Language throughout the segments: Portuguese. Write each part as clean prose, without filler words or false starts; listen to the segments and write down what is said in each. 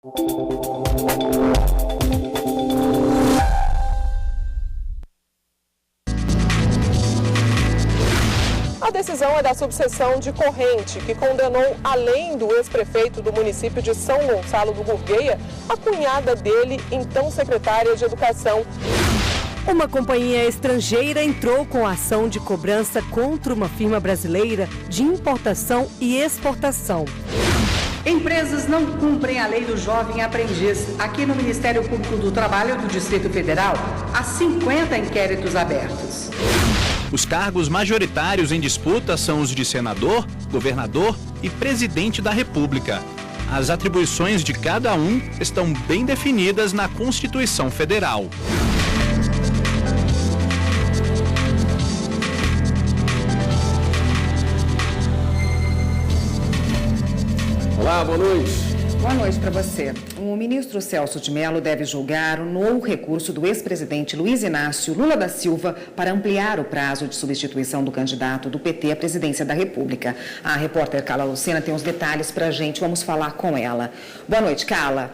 A decisão é da subseção de Corrente, que condenou, além do ex-prefeito do município de São Gonçalo do Gurgueia, a cunhada dele, então secretária de Educação. Uma companhia estrangeira entrou com ação de cobrança contra uma firma brasileira de importação e exportação. Empresas não cumprem a lei do jovem aprendiz. Aqui no Ministério Público do Trabalho do Distrito Federal, há 50 inquéritos abertos. Os cargos majoritários em disputa são os de senador, governador e presidente da República. As atribuições de cada um estão bem definidas na Constituição Federal. Olá, boa noite. Boa noite para você. O ministro Celso de Mello deve julgar o novo recurso do ex-presidente Luiz Inácio Lula da Silva para ampliar o prazo de substituição do candidato do PT à presidência da República. A repórter Carla Lucena tem os detalhes para a gente. Vamos falar com ela. Boa noite, Carla.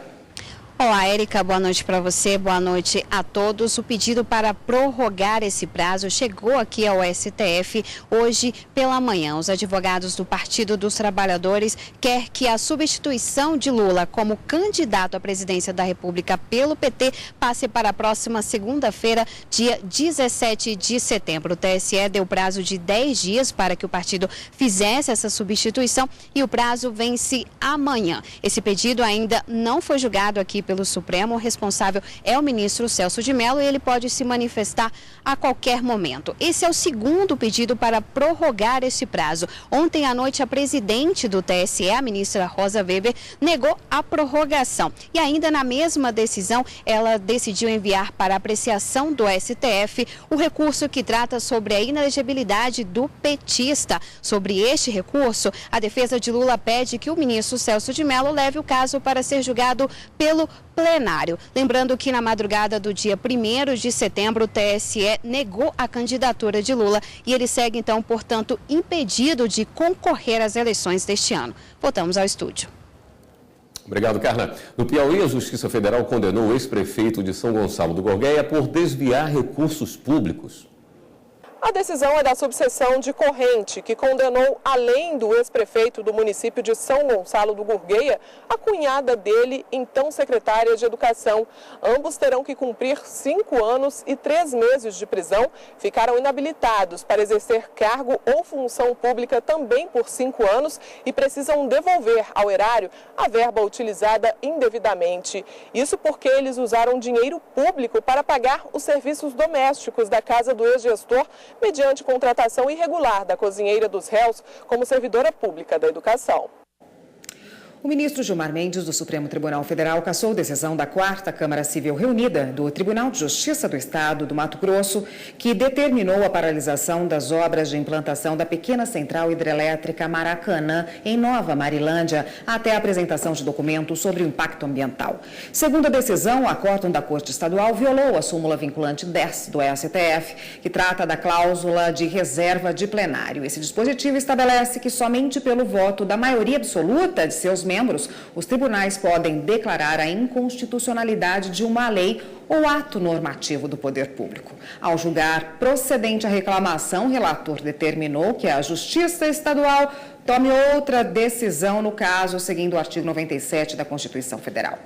Olá, Érica, boa noite para você, boa noite a todos. O pedido para prorrogar esse prazo chegou aqui ao STF hoje pela manhã. Os advogados do Partido dos Trabalhadores querem que a substituição de Lula como candidato à presidência da República pelo PT passe para a próxima segunda-feira, dia 17 de setembro. O TSE deu prazo de 10 dias para que o partido fizesse essa substituição e o prazo vence amanhã. Esse pedido ainda não foi julgado aqui pelo Supremo. O responsável é o ministro Celso de Mello e ele pode se manifestar a qualquer momento. Esse é o segundo pedido para prorrogar esse prazo. Ontem à noite, a presidente do TSE, a ministra Rosa Weber, negou a prorrogação. E ainda na mesma decisão, ela decidiu enviar para apreciação do STF o recurso que trata sobre a inelegibilidade do petista. Sobre este recurso, a defesa de Lula pede que o ministro Celso de Mello leve o caso para ser julgado pelo plenário. Lembrando que na madrugada do dia 1º de setembro, o TSE negou a candidatura de Lula e ele segue, então, portanto, impedido de concorrer às eleições deste ano. Voltamos ao estúdio. Obrigado, Carla. No Piauí, a Justiça Federal condenou o ex-prefeito de São Gonçalo do Gurgueia por desviar recursos públicos. A decisão é da subseção de Corrente, que condenou, além do ex-prefeito do município de São Gonçalo do Gurgueia, a cunhada dele, então secretária de Educação. Ambos terão que cumprir 5 anos e 3 meses de prisão. Ficaram inabilitados para exercer cargo ou função pública também por 5 anos e precisam devolver ao erário a verba utilizada indevidamente. Isso porque eles usaram dinheiro público para pagar os serviços domésticos da casa do ex-gestor, mediante contratação irregular da cozinheira dos réus como servidora pública da educação. O ministro Gilmar Mendes, do Supremo Tribunal Federal, cassou decisão da 4ª Câmara Civil Reunida do Tribunal de Justiça do Estado do Mato Grosso, que determinou a paralisação das obras de implantação da pequena central hidrelétrica Maracanã, em Nova Marilândia, até a apresentação de documentos sobre o impacto ambiental. Segundo a decisão, o acórdão da Corte Estadual violou a súmula vinculante 10 do STF, que trata da cláusula de reserva de plenário. Esse dispositivo estabelece que somente pelo voto da maioria absoluta de seus membros, os tribunais podem declarar a inconstitucionalidade de uma lei ou ato normativo do poder público. Ao julgar procedente a reclamação, o relator determinou que a Justiça Estadual tome outra decisão no caso, seguindo o artigo 97 da Constituição Federal.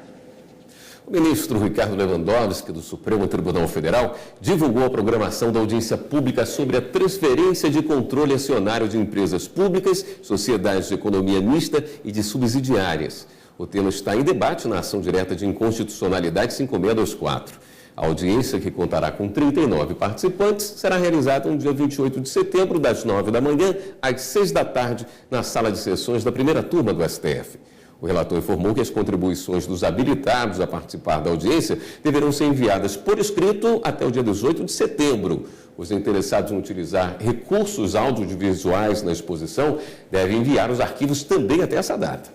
O ministro Ricardo Lewandowski, do Supremo Tribunal Federal, divulgou a programação da audiência pública sobre a transferência de controle acionário de empresas públicas, sociedades de economia mista e de subsidiárias. O tema está em debate na ação direta de inconstitucionalidade 5624. A audiência, que contará com 39 participantes, será realizada no dia 28 de setembro, das 9 da manhã às 6 da tarde, na sala de sessões da primeira turma do STF. O relator informou que as contribuições dos habilitados a participar da audiência deverão ser enviadas por escrito até o dia 18 de setembro. Os interessados em utilizar recursos audiovisuais na exposição devem enviar os arquivos também até essa data.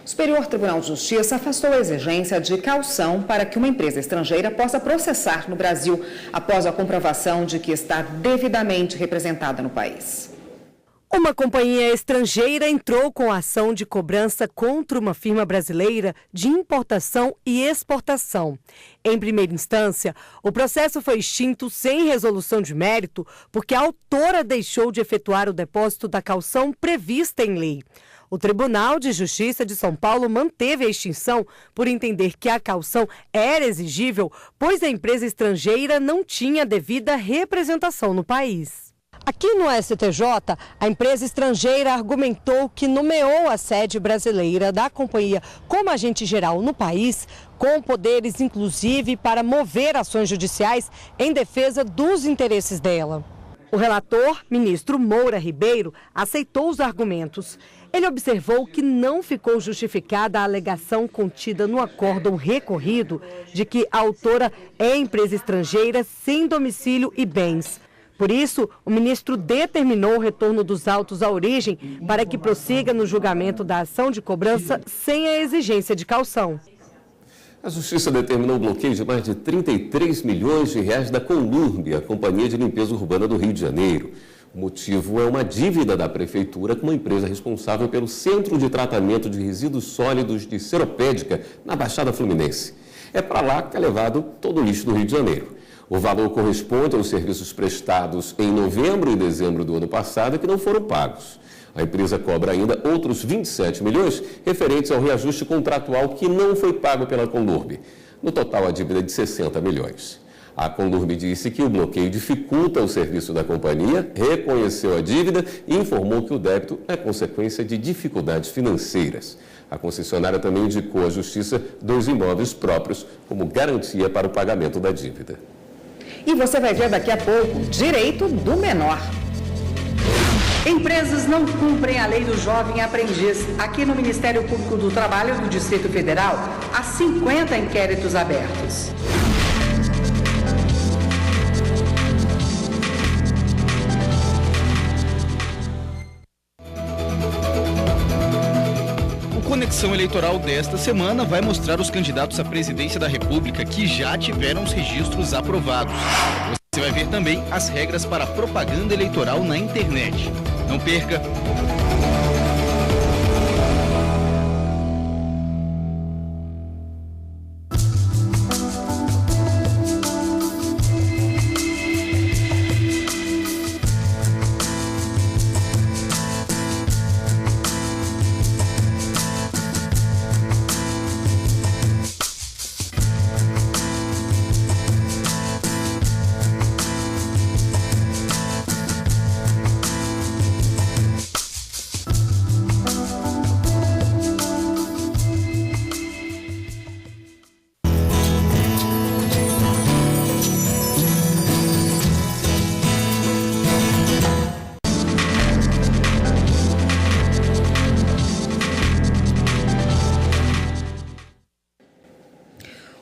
O Superior Tribunal de Justiça afastou a exigência de caução para que uma empresa estrangeira possa processar no Brasil, após a comprovação de que está devidamente representada no país. Uma companhia estrangeira entrou com ação de cobrança contra uma firma brasileira de importação e exportação. Em primeira instância, o processo foi extinto sem resolução de mérito, porque a autora deixou de efetuar o depósito da caução prevista em lei. O Tribunal de Justiça de São Paulo manteve a extinção por entender que a caução era exigível, pois a empresa estrangeira não tinha devida representação no país. Aqui no STJ, a empresa estrangeira argumentou que nomeou a sede brasileira da companhia como agente geral no país, com poderes inclusive para mover ações judiciais em defesa dos interesses dela. O relator, ministro Moura Ribeiro, aceitou os argumentos. Ele observou que não ficou justificada a alegação contida no acórdão recorrido de que a autora é empresa estrangeira sem domicílio e bens. Por isso, o ministro determinou o retorno dos autos à origem para que prossiga no julgamento da ação de cobrança sem a exigência de caução. A Justiça determinou o bloqueio de mais de 33 milhões de reais da Conlurb, a Companhia de Limpeza Urbana do Rio de Janeiro. O motivo é uma dívida da Prefeitura com uma empresa responsável pelo Centro de Tratamento de Resíduos Sólidos de Seropédica, na Baixada Fluminense. É para lá que é levado todo o lixo do Rio de Janeiro. O valor corresponde aos serviços prestados em novembro e dezembro do ano passado que não foram pagos. A empresa cobra ainda outros 27 milhões referentes ao reajuste contratual que não foi pago pela Conlurb. No total, a dívida é de 60 milhões. A Conlurb disse que o bloqueio dificulta o serviço da companhia, reconheceu a dívida e informou que o débito é consequência de dificuldades financeiras. A concessionária também indicou à Justiça 2 imóveis próprios como garantia para o pagamento da dívida. E você vai ver daqui a pouco, direito do menor. Empresas não cumprem a lei do jovem aprendiz. Aqui no Ministério Público do Trabalho do Distrito Federal, há 50 inquéritos abertos. O Conexão Eleitoral desta semana vai mostrar os candidatos à presidência da República que já tiveram os registros aprovados. Você vai ver também as regras para propaganda eleitoral na internet. Não perca!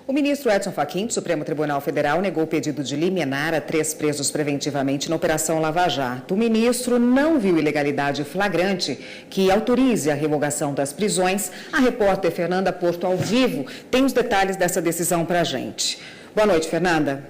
O ministro Edson Fachin, do Supremo Tribunal Federal, negou o pedido de liminar a 3 presos preventivamente na Operação Lava Jato. O ministro não viu ilegalidade flagrante que autorize a revogação das prisões. A repórter Fernanda Porto, ao vivo, tem os detalhes dessa decisão para a gente. Boa noite, Fernanda.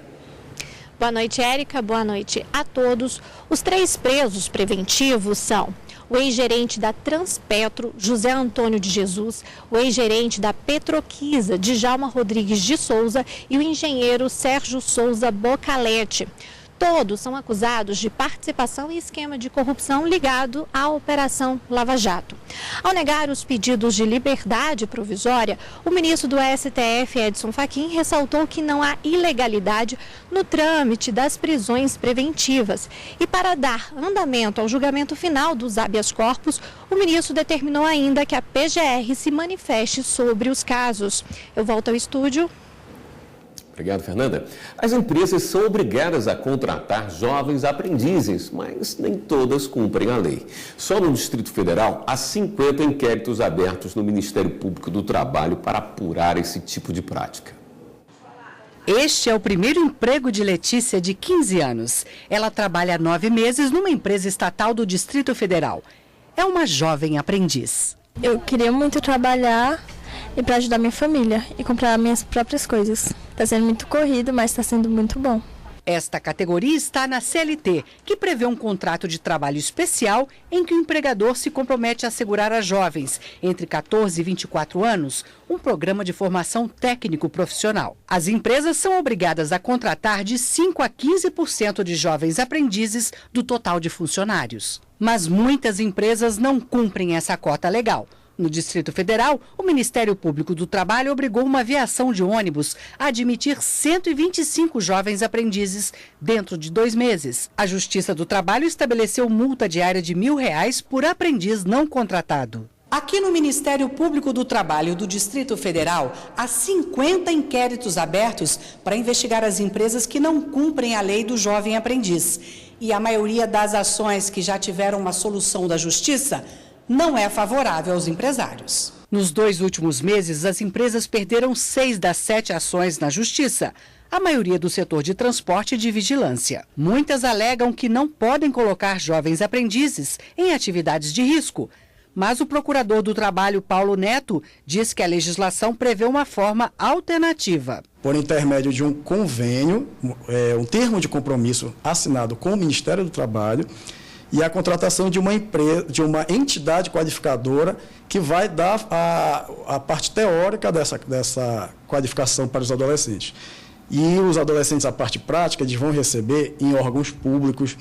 Boa noite, Érica. Boa noite a todos. Os 3 presos preventivos são o ex-gerente da Transpetro, José Antônio de Jesus, o ex-gerente da Petroquisa, Djalma Rodrigues de Souza, e o engenheiro Sérgio Souza Bocalete. Todos são acusados de participação em esquema de corrupção ligado à Operação Lava Jato. Ao negar os pedidos de liberdade provisória, o ministro do STF, Edson Fachin, ressaltou que não há ilegalidade no trâmite das prisões preventivas. E para dar andamento ao julgamento final dos habeas corpus, o ministro determinou ainda que a PGR se manifeste sobre os casos. Eu volto ao estúdio. Obrigado, Fernanda. As empresas são obrigadas a contratar jovens aprendizes, mas nem todas cumprem a lei. Só no Distrito Federal, há 50 inquéritos abertos no Ministério Público do Trabalho para apurar esse tipo de prática. Este é o primeiro emprego de Letícia, de 15 anos. Ela trabalha há 9 meses numa empresa estatal do Distrito Federal. É uma jovem aprendiz. Eu queria muito trabalhar e para ajudar minha família e comprar minhas próprias coisas. Está sendo muito corrido, mas está sendo muito bom. Esta categoria está na CLT, que prevê um contrato de trabalho especial em que o empregador se compromete a assegurar a jovens entre 14 e 24 anos um programa de formação técnico-profissional. As empresas são obrigadas a contratar de 5% a 15% de jovens aprendizes do total de funcionários. Mas muitas empresas não cumprem essa cota legal. No Distrito Federal, o Ministério Público do Trabalho obrigou uma aviação de ônibus a admitir 125 jovens aprendizes dentro de 2 meses. A Justiça do Trabalho estabeleceu multa diária de R$1.000 por aprendiz não contratado. Aqui no Ministério Público do Trabalho do Distrito Federal, há 50 inquéritos abertos para investigar as empresas que não cumprem a lei do jovem aprendiz. E a maioria das ações que já tiveram uma solução da Justiça não é favorável aos empresários. Nos 2 últimos meses, as empresas perderam 6 das 7 ações na Justiça, a maioria do setor de transporte e de vigilância. Muitas alegam que não podem colocar jovens aprendizes em atividades de risco, mas o procurador do Trabalho, Paulo Neto, diz que a legislação prevê uma forma alternativa. Por intermédio de um convênio, um termo de compromisso assinado com o Ministério do Trabalho, e a contratação de uma empresa, de uma entidade qualificadora que vai dar a parte teórica dessa qualificação para os adolescentes. E os adolescentes, a parte prática, eles vão receber em órgãos públicos,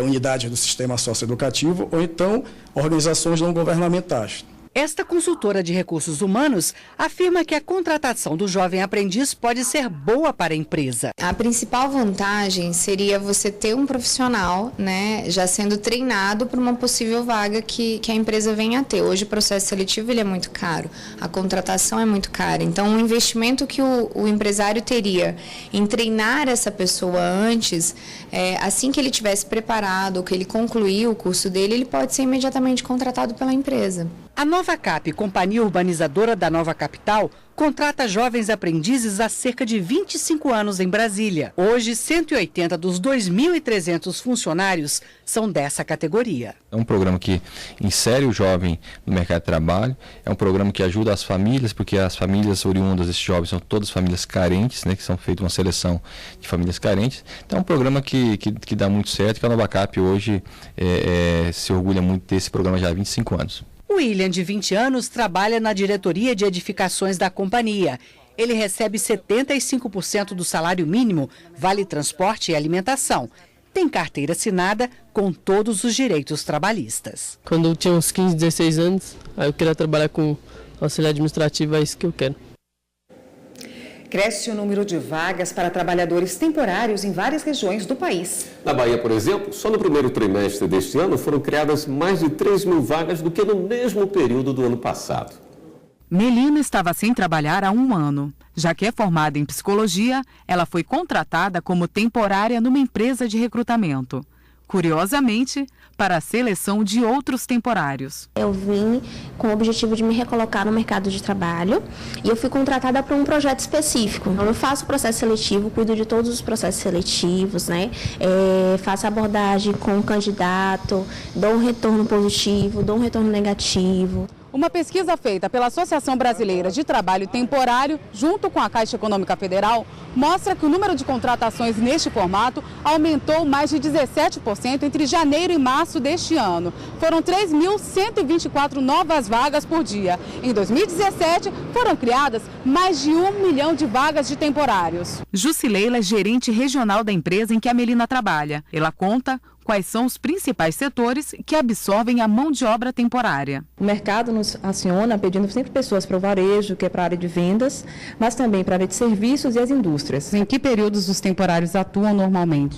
unidades do sistema socioeducativo ou então organizações não governamentais. Esta consultora de recursos humanos afirma que a contratação do jovem aprendiz pode ser boa para a empresa. A principal vantagem seria você ter um profissional, já sendo treinado para uma possível vaga que a empresa venha a ter. Hoje o processo seletivo ele é muito caro, a contratação é muito cara. Então o investimento que o empresário teria em treinar essa pessoa antes, assim que ele tivesse preparado ou que ele concluir o curso dele, ele pode ser imediatamente contratado pela empresa. A Novacap, companhia urbanizadora da Nova Capital, contrata jovens aprendizes há cerca de 25 anos em Brasília. Hoje, 180 dos 2.300 funcionários são dessa categoria. É um programa que insere o jovem no mercado de trabalho, é um programa que ajuda as famílias, porque as famílias oriundas desses jovens são todas famílias carentes, que são feitas uma seleção de famílias carentes. Então é um programa que dá muito certo, que a Novacap hoje se orgulha muito desse programa já há 25 anos. O William, de 20 anos, trabalha na diretoria de edificações da companhia. Ele recebe 75% do salário mínimo, vale transporte e alimentação. Tem carteira assinada com todos os direitos trabalhistas. Quando eu tinha uns 15, 16 anos, aí eu queria trabalhar com auxiliar administrativo, é isso que eu quero. Cresce o número de vagas para trabalhadores temporários em várias regiões do país. Na Bahia, por exemplo, só no primeiro trimestre deste ano foram criadas mais de 3.000 vagas do que no mesmo período do ano passado. Melina estava sem trabalhar há 1 ano. Já que é formada em psicologia, ela foi contratada como temporária numa empresa de recrutamento. Curiosamente, para a seleção de outros temporários. Eu vim com o objetivo de me recolocar no mercado de trabalho e eu fui contratada para um projeto específico. Então, eu faço o processo seletivo, cuido de todos os processos seletivos, faço abordagem com o candidato, dou um retorno positivo, dou um retorno negativo. Uma pesquisa feita pela Associação Brasileira de Trabalho Temporário, junto com a Caixa Econômica Federal, mostra que o número de contratações neste formato aumentou mais de 17% entre janeiro e março deste ano. Foram 3.124 novas vagas por dia. Em 2017, foram criadas mais de 1 milhão de vagas de temporários. Jusileila é gerente regional da empresa em que a Melina trabalha. Ela conta quais são os principais setores que absorvem a mão de obra temporária. O mercado nos aciona pedindo sempre pessoas para o varejo, que é para a área de vendas, mas também para a área de serviços e as indústrias. Em que períodos os temporários atuam normalmente?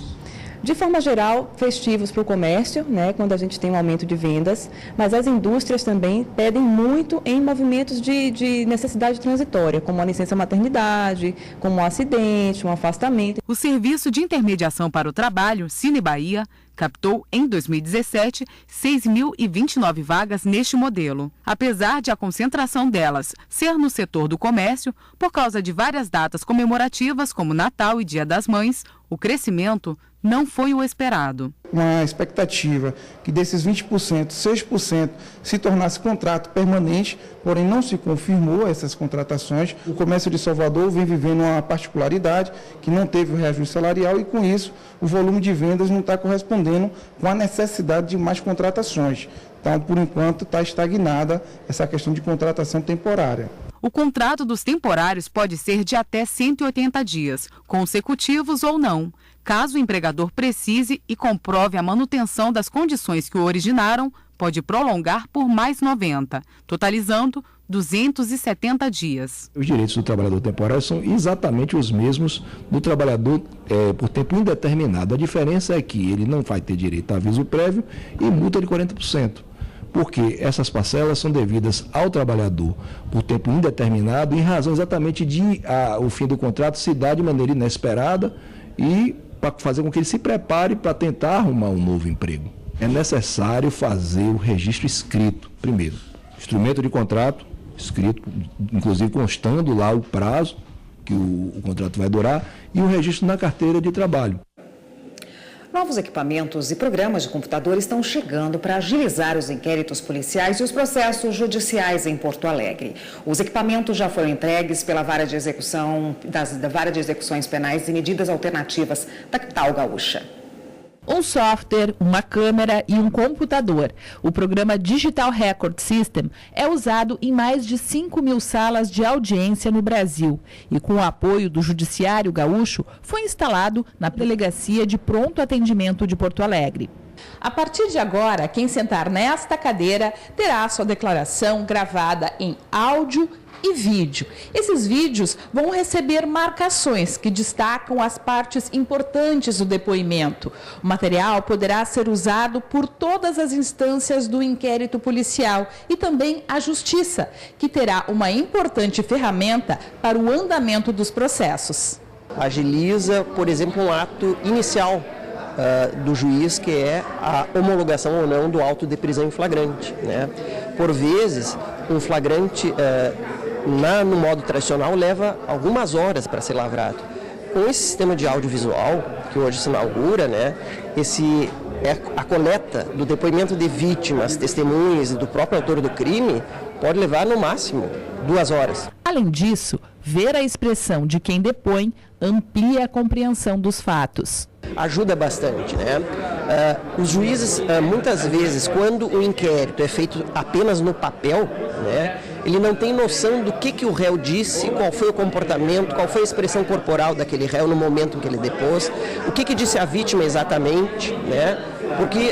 De forma geral, festivos para o comércio, quando a gente tem um aumento de vendas, mas as indústrias também pedem muito em movimentos de necessidade transitória, como a licença maternidade, como um acidente, um afastamento. O Serviço de Intermediação para o Trabalho, Cine Bahia, captou em 2017 6.029 vagas neste modelo. Apesar de a concentração delas ser no setor do comércio, por causa de várias datas comemorativas como Natal e Dia das Mães, o crescimento não foi o esperado. Uma expectativa que desses 20%, 6% se tornasse contrato permanente, porém não se confirmou essas contratações. O comércio de Salvador vem vivendo uma particularidade que não teve o reajuste salarial e, com isso, o volume de vendas não está correspondendo com a necessidade de mais contratações. Então, por enquanto, está estagnada essa questão de contratação temporária. O contrato dos temporários pode ser de até 180 dias, consecutivos ou não, caso o empregador precise e comprove a manutenção das condições que o originaram, pode prolongar por mais 90, totalizando 270 dias. Os direitos do trabalhador temporário são exatamente os mesmos do trabalhador por tempo indeterminado. A diferença é que ele não vai ter direito a aviso prévio e multa de 40%. Porque essas parcelas são devidas ao trabalhador por tempo indeterminado, em razão exatamente de o fim do contrato se dar de maneira inesperada e para fazer com que ele se prepare para tentar arrumar um novo emprego. É necessário fazer o registro escrito, primeiro. Instrumento de contrato escrito, inclusive constando lá o prazo que o contrato vai durar, e o registro na carteira de trabalho. Novos equipamentos e programas de computador estão chegando para agilizar os inquéritos policiais e os processos judiciais em Porto Alegre. Os equipamentos já foram entregues pela Vara de Execução, da Vara de Execuções Penais e Medidas Alternativas da capital gaúcha. Um software, uma câmera e um computador. O programa Digital Record System é usado em mais de 5.000 salas de audiência no Brasil e, com o apoio do Judiciário Gaúcho, foi instalado na Delegacia de Pronto Atendimento de Porto Alegre. A partir de agora, quem sentar nesta cadeira terá sua declaração gravada em áudio e vídeo. Esses vídeos vão receber marcações que destacam as partes importantes do depoimento. O material poderá ser usado por todas as instâncias do inquérito policial e também a Justiça, que terá uma importante ferramenta para o andamento dos processos. Agiliza, por exemplo, um ato inicial do juiz, que é a homologação ou não do auto de prisão em flagrante, né? Por vezes, um flagrante no modo tradicional leva algumas horas para ser lavrado. Com esse sistema de audiovisual que hoje se inaugura, né, a coleta do depoimento de vítimas, testemunhas e do próprio autor do crime pode levar no máximo 2 horas. Além disso, ver a expressão de quem depõe amplia a compreensão dos fatos. Ajuda bastante, né? Os juízes, muitas vezes, quando o inquérito é feito apenas no papel, né, ele não tem noção do que o réu disse, qual foi o comportamento, qual foi a expressão corporal daquele réu no momento em que ele depôs, o que disse a vítima exatamente, né? Porque,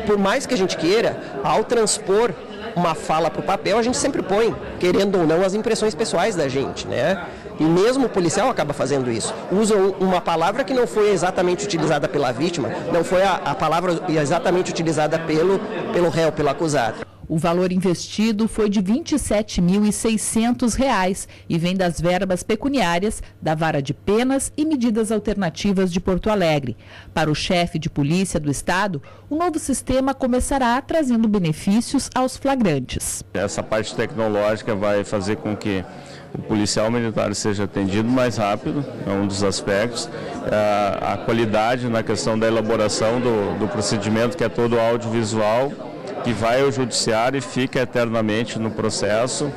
por mais que a gente queira, ao transpor uma fala para o papel, a gente sempre põe, querendo ou não, as impressões pessoais da gente, né? E mesmo o policial acaba fazendo isso. Usa uma palavra que não foi exatamente utilizada pela vítima, não foi a palavra exatamente utilizada pelo réu, pelo acusado. O valor investido foi de R$ 27.600 e vem das verbas pecuniárias da Vara de Penas e Medidas Alternativas de Porto Alegre. Para o chefe de polícia do estado, o novo sistema começará trazendo benefícios aos flagrantes. Essa parte tecnológica vai fazer com que o policial militar seja atendido mais rápido, é um dos aspectos. A qualidade na questão da elaboração do procedimento, que é todo audiovisual, que vai ao judiciário e fica eternamente no processo,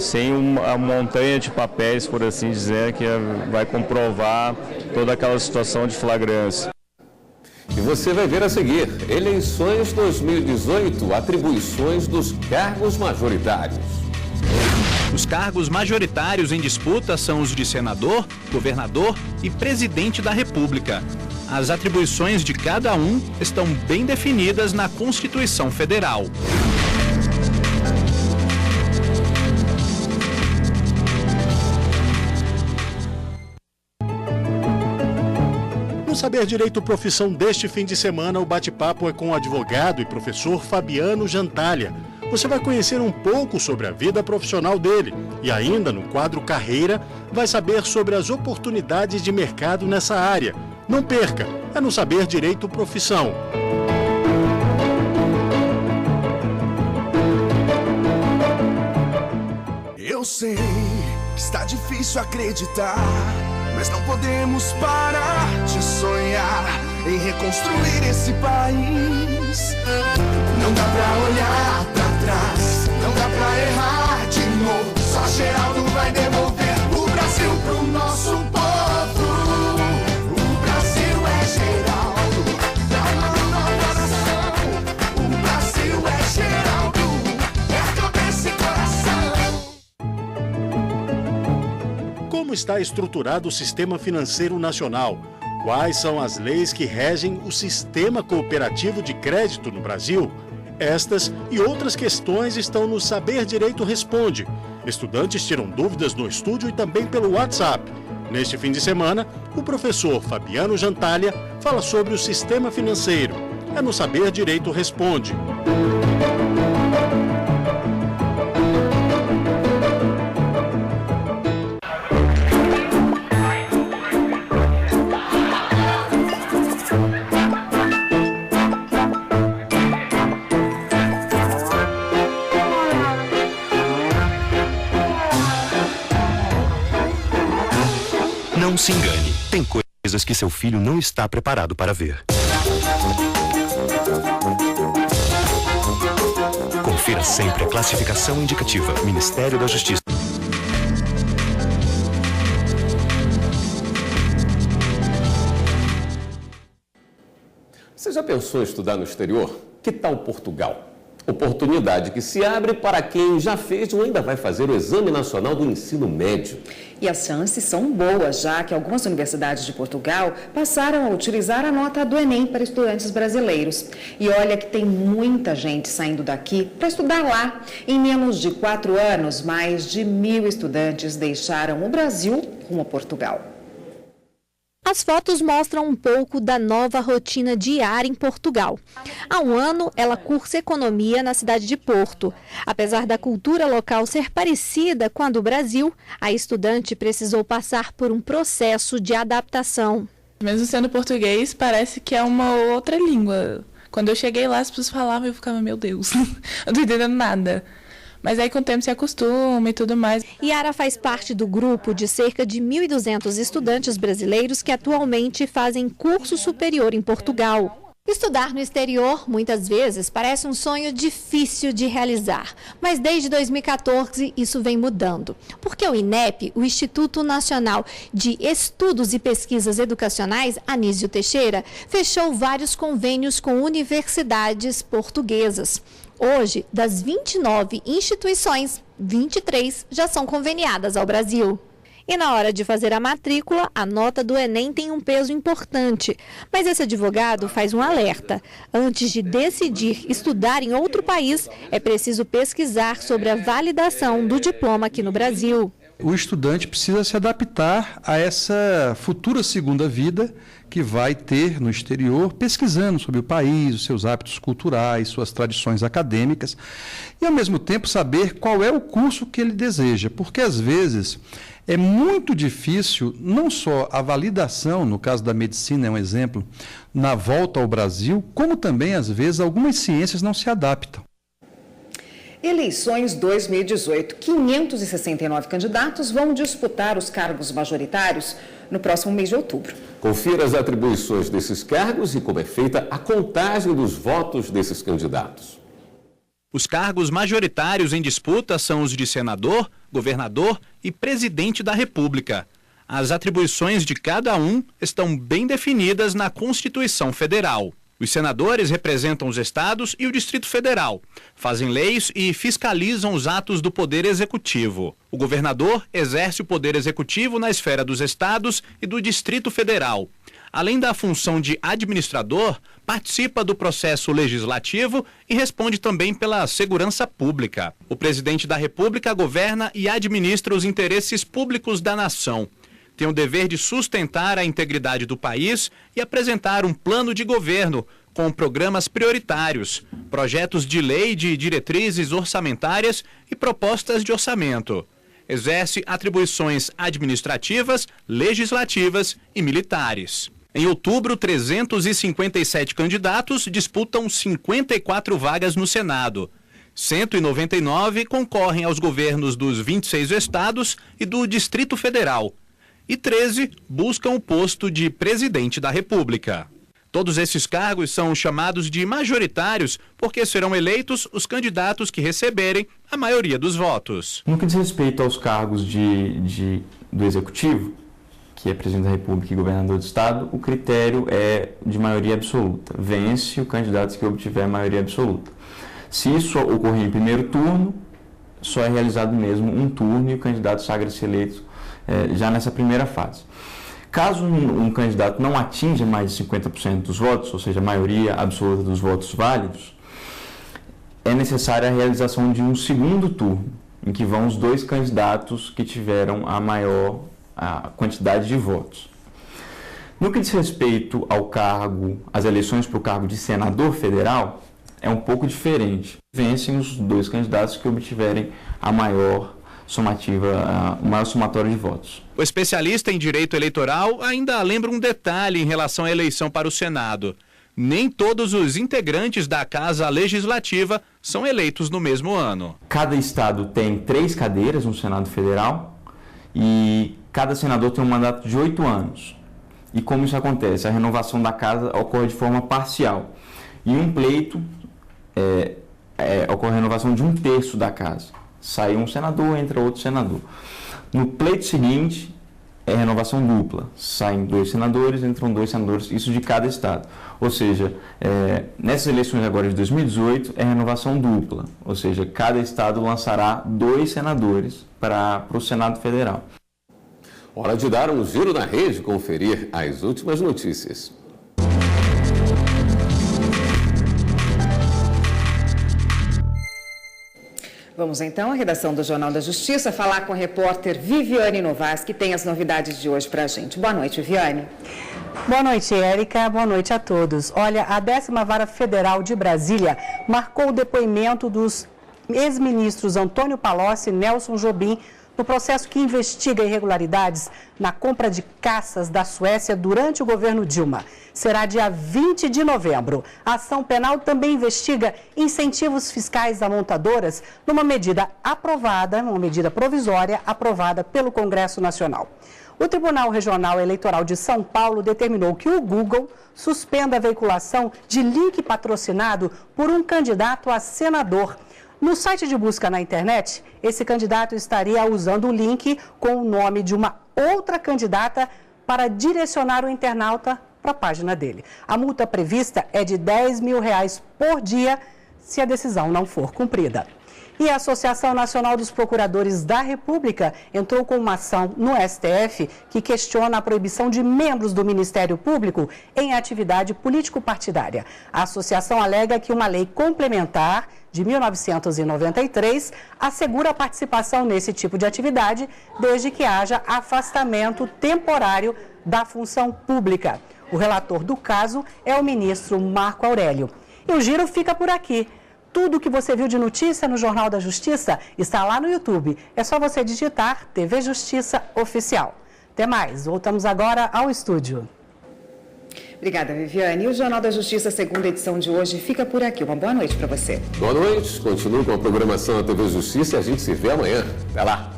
sem uma montanha de papéis, por assim dizer, que vai comprovar toda aquela situação de flagrância. E você vai ver a seguir: eleições 2018, atribuições dos cargos majoritários. Os cargos majoritários em disputa são os de senador, governador e presidente da República. As atribuições de cada um estão bem definidas na Constituição Federal. No Saber Direito Profissão deste fim de semana, o bate-papo é com o advogado e professor Fabiano Jantalha. Você vai conhecer um pouco sobre a vida profissional dele e ainda no quadro Carreira vai saber sobre as oportunidades de mercado nessa área. Não perca, é no Saber Direito Profissão. Eu sei que está difícil acreditar mas não podemos parar de sonhar em reconstruir esse país. Não dá pra olhar pra trás, não dá pra errar de novo. Só Geraldo vai devolver o Brasil pro nosso povo. O Brasil é Geraldo, da mão no coração. O Brasil é Geraldo, é cabeça e coração. Como está estruturado o sistema financeiro nacional? Quais são as leis que regem o sistema cooperativo de crédito no Brasil? Estas e outras questões estão no Saber Direito Responde. Estudantes tiram dúvidas no estúdio e também pelo WhatsApp. Neste fim de semana, o professor Fabiano Jantalha fala sobre o sistema financeiro. É no Saber Direito Responde. Não se engane, tem coisas que seu filho não está preparado para ver. Confira sempre a classificação indicativa. Ministério da Justiça. Você já pensou em estudar no exterior? Que tal Portugal? Oportunidade que se abre para quem já fez ou ainda vai fazer o Exame Nacional do Ensino Médio. E as chances são boas, já que algumas universidades de Portugal passaram a utilizar a nota do Enem para estudantes brasileiros. E olha que tem muita gente saindo daqui para estudar lá. Em menos de 4 anos, mais de 1.000 estudantes deixaram o Brasil rumo a Portugal. As fotos mostram um pouco da nova rotina diária em Portugal. Há um ano, ela cursa economia na cidade de Porto. Apesar da cultura local ser parecida com a do Brasil, a estudante precisou passar por um processo de adaptação. Mesmo sendo português, parece que é uma outra língua. Quando eu cheguei lá, as pessoas falavam e eu ficava, meu Deus, eu não tô entendendo nada. Mas aí com o tempo se acostuma e tudo mais. Yara faz parte do grupo de cerca de 1.200 estudantes brasileiros que atualmente fazem curso superior em Portugal. Estudar no exterior, muitas vezes, parece um sonho difícil de realizar. Mas desde 2014 isso vem mudando. Porque o INEP, o Instituto Nacional de Estudos e Pesquisas Educacionais, Anísio Teixeira, fechou vários convênios com universidades portuguesas. Hoje, das 29 instituições, 23 já são conveniadas ao Brasil. E na hora de fazer a matrícula, a nota do Enem tem um peso importante. Mas esse advogado faz um alerta. Antes de decidir estudar em outro país, é preciso pesquisar sobre a validação do diploma aqui no Brasil. O estudante precisa se adaptar a essa futura segunda vida que vai ter no exterior, pesquisando sobre o país, os seus hábitos culturais, suas tradições acadêmicas, e ao mesmo tempo saber qual é o curso que ele deseja, porque às vezes é muito difícil, não só a validação, no caso da medicina é um exemplo, na volta ao Brasil, como também às vezes algumas ciências não se adaptam. Eleições 2018. 569 candidatos vão disputar os cargos majoritários no próximo mês de outubro. Confira as atribuições desses cargos e como é feita a contagem dos votos desses candidatos. Os cargos majoritários em disputa são os de senador, governador e presidente da República. As atribuições de cada um estão bem definidas na Constituição Federal. Os senadores representam os estados e o Distrito Federal, fazem leis e fiscalizam os atos do Poder Executivo. O governador exerce o Poder Executivo na esfera dos estados e do Distrito Federal. Além da função de administrador, participa do processo legislativo e responde também pela segurança pública. O presidente da República governa e administra os interesses públicos da nação. Tem o dever de sustentar a integridade do país e apresentar um plano de governo com programas prioritários, projetos de lei de diretrizes orçamentárias e propostas de orçamento. Exerce atribuições administrativas, legislativas e militares. Em outubro, 357 candidatos disputam 54 vagas no Senado. 199 concorrem aos governos dos 26 estados e do Distrito Federal. e 13 buscam o posto de presidente da República. Todos esses cargos são chamados de majoritários porque serão eleitos os candidatos que receberem a maioria dos votos. No que diz respeito aos cargos do Executivo, que é presidente da República e governador do Estado, o critério é de maioria absoluta. Vence o candidato que obtiver a maioria absoluta. Se isso ocorrer em primeiro turno, só é realizado mesmo um turno e o candidato sagra-se eleito já nessa primeira fase. Caso um candidato não atinja mais de 50% dos votos, ou seja, a maioria absoluta dos votos válidos, é necessária a realização de um segundo turno, em que vão os dois candidatos que tiveram a maior quantidade de votos. No que diz respeito ao cargo, às eleições para o cargo de senador federal, é um pouco diferente. Vencem os dois candidatos que obtiverem a maior somativa, o maior somatório de votos. O especialista em direito eleitoral ainda lembra um detalhe em relação à eleição para o Senado. Nem todos os integrantes da Casa Legislativa são eleitos no mesmo ano. Cada estado tem 3 cadeiras no Senado Federal e cada senador tem um mandato de 8 anos. E como isso acontece? A renovação da casa ocorre de forma parcial. E um pleito ocorre a renovação de 1/3 da casa. Sai um senador, entra outro senador. No pleito seguinte, é renovação dupla. Saem 2 senadores, entram 2 senadores, isso de cada estado. Ou seja, nessas eleições agora de 2018, é renovação dupla. Ou seja, cada estado lançará 2 senadores para o Senado Federal. Hora de dar um giro na rede, conferir as últimas notícias. Vamos então à redação do Jornal da Justiça falar com a repórter Viviane Novaes, que tem as novidades de hoje para a gente. Boa noite, Viviane. Boa noite, Érica. Boa noite a todos. Olha, a 10ª Vara Federal de Brasília marcou o depoimento dos ex-ministros Antônio Palocci e Nelson Jobim no processo que investiga irregularidades na compra de caças da Suécia durante o governo Dilma. Será dia 20 de novembro. A ação penal também investiga incentivos fiscais a montadoras numa medida aprovada, uma medida provisória aprovada pelo Congresso Nacional. O Tribunal Regional Eleitoral de São Paulo determinou que o Google suspenda a veiculação de link patrocinado por um candidato a senador. No site de busca na internet, esse candidato estaria usando o link com o nome de uma outra candidata para direcionar o internauta para a página dele. A multa prevista é de R$10 mil por dia se a decisão não for cumprida. E a Associação Nacional dos Procuradores da República entrou com uma ação no STF que questiona a proibição de membros do Ministério Público em atividade político-partidária. A associação alega que uma lei complementar de 1993 assegura a participação nesse tipo de atividade desde que haja afastamento temporário da função pública. O relator do caso é o ministro Marco Aurélio. E o giro fica por aqui. Tudo o que você viu de notícia no Jornal da Justiça está lá no YouTube. É só você digitar TV Justiça Oficial. Até mais. Voltamos agora ao estúdio. Obrigada, Viviane. E o Jornal da Justiça, segunda edição de hoje, fica por aqui. Uma boa noite para você. Boa noite. Continue com a programação da TV Justiça e a gente se vê amanhã. Até lá.